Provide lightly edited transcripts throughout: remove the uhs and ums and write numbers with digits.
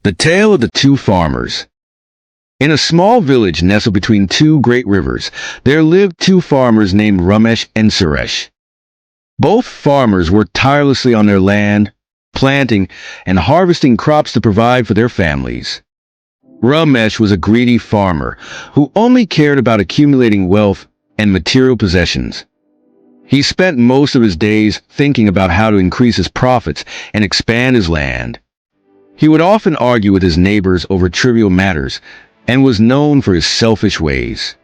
The Tale of the Two Farmers. In a small village nestled between two great rivers, there lived two farmers named Ramesh and Suresh. Both farmers worked tirelessly on their land, planting and harvesting crops to provide for their families. Ramesh was a greedy farmer who only cared about accumulating wealth and material possessions. He spent most of his days thinking about how to increase his profits and expand his land. He would often argue with his neighbors over trivial matters and was known for his selfish ways.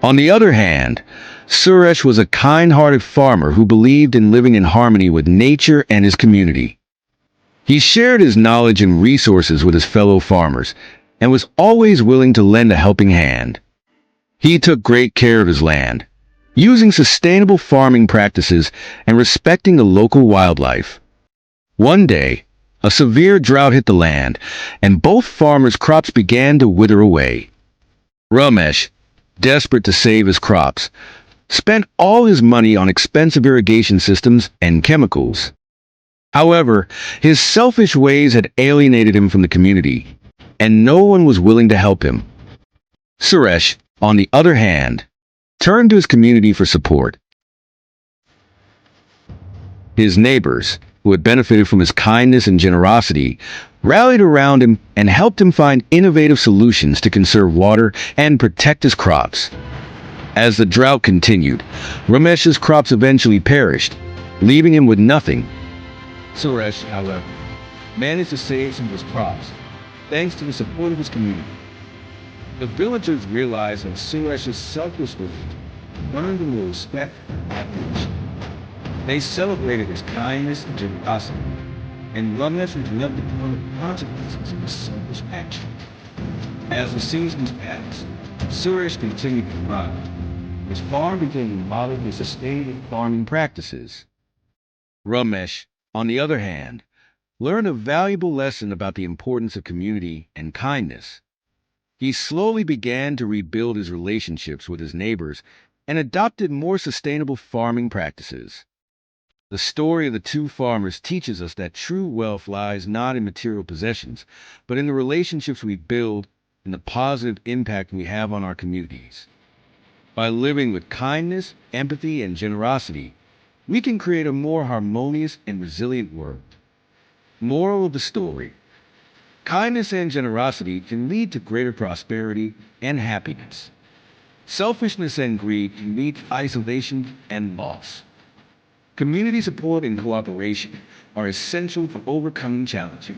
On the other hand, Suresh was a kind-hearted farmer who believed in living in harmony with nature and his community. He shared his knowledge and resources with his fellow farmers and was always willing to lend a helping hand. He took great care of his land, using sustainable farming practices and respecting the local wildlife. One day, a severe drought hit the land, and both farmers' crops began to wither away. Ramesh, desperate to save his crops, spent all his money on expensive irrigation systems and chemicals. However, his selfish ways had alienated him from the community, and no one was willing to help him. Suresh, on the other hand, turned to his community for support. His neighbors, who had benefited from his kindness and generosity, rallied around him and helped him find innovative solutions to conserve water and protect his crops. As the drought continued, Ramesh's crops eventually perished, leaving him with nothing. Suresh, however, managed to save some of his crops, thanks to the support of his community. The villagers realized that Suresh's selfless ways earned him the respect and admiration. They celebrated his kindness and generosity, and Ramesh was left to deal with the consequences of his selfish action. As the seasons passed, Suresh continued to thrive. His farm became a model of sustainable farming practices. Ramesh, on the other hand, learned a valuable lesson about the importance of community and kindness. He slowly began to rebuild his relationships with his neighbors and adopted more sustainable farming practices. The story of the two farmers teaches us that true wealth lies not in material possessions, but in the relationships we build and the positive impact we have on our communities. By living with kindness, empathy, and generosity, we can create a more harmonious and resilient world. Moral of the story: kindness and generosity can lead to greater prosperity and happiness. Selfishness and greed can lead to isolation and loss. Community support and cooperation are essential for overcoming challenges.